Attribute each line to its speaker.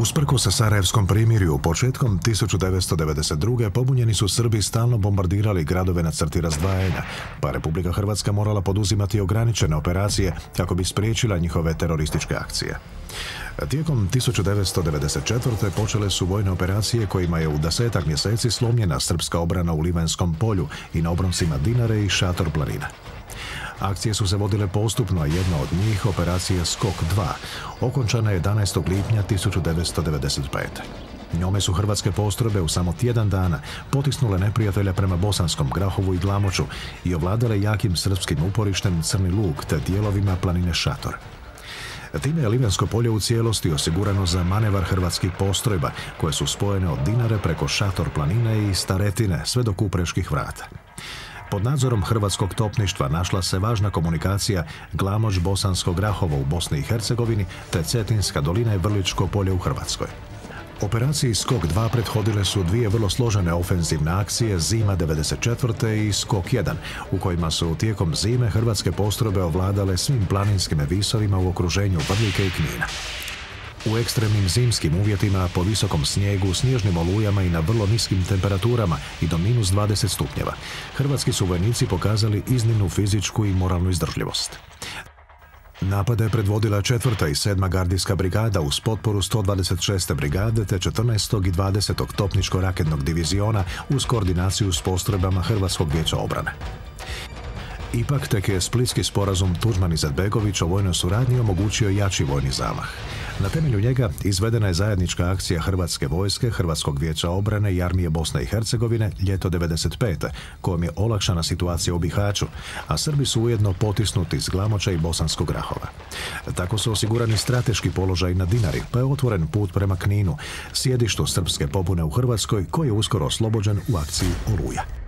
Speaker 1: Usprkos Sarajevskom primirju, početkom 1992. pobunjeni su Srbi stalno bombardirali gradove na crti razdvajanja, pa Republika Hrvatska morala poduzimati ograničene operacije kako bi spriječila njihove terorističke akcije. Tijekom 1994. počele su vojne operacije kojima je u 10-ak mjeseci slomljena srpska obrana u Livanjskom polju i na obroncima Dinare i Šator planine. Akcije su se vodile postupno, a jedna od njih, operacija Skok 2, okončana je 11. lipnja 1995. Njome su hrvatske postrojbe u samo tjedan dana potisnule neprijatelja prema Bosanskom Grahovu i Glamoču i ovladale jakim srpskim uporištem Crni Lug te dijelovima planine Šator. Time je Livanjsko polje u cijelosti osigurano za manevar hrvatskih postrojba, koje su spojene od Dinare preko Šator planine i Staretine sve do Kupreških vrata. Pod nadzorom hrvatskog topništva našla se važna komunikacija Glamoč-Bosansko Grahovo u Bosni i Hercegovini te Cetinska dolina i Vrličko polje u Hrvatskoj. Operaciji Skok 2 prethodile su dvije vrlo složene ofenzivne akcije Zima 94. i Skok 1, u kojima su tijekom zime hrvatske postrojbe ovladale svim planinskim visovima u okruženju Vrlike i Knina. U ekstremnim zimskim uvjetima, po visokom snijegu, snježnim olujama i na vrlo niskim temperaturama i do -20 stupnjeva, hrvatski su vojnici pokazali iznimnu fizičku i moralnu izdržljivost. Napade je predvodila 4. i 7. gardijska brigada uz potporu 126. brigade te 14. i 20. topničko-raketnog diviziona uz koordinaciju s postrojbama Hrvatskog vijeća obrane. Ipak, tek je Splitski sporazum Tuđman-Izetbegović o vojnoj suradnji omogućio jači vojni zamah. Na temelju njega izvedena je zajednička akcija Hrvatske vojske, Hrvatskog vijeća obrane i armije Bosne i Hercegovine ljeto 95. kojom je olakšana situacija u Bihaću, a Srbi su ujedno potisnuti iz Glamoča i Bosanskog Grahova. Tako su osigurani strateški položaj na Dinari, pa je otvoren put prema Kninu, sjedištu srpske pobune u Hrvatskoj, koji je uskoro oslobođen u akciji Oluja.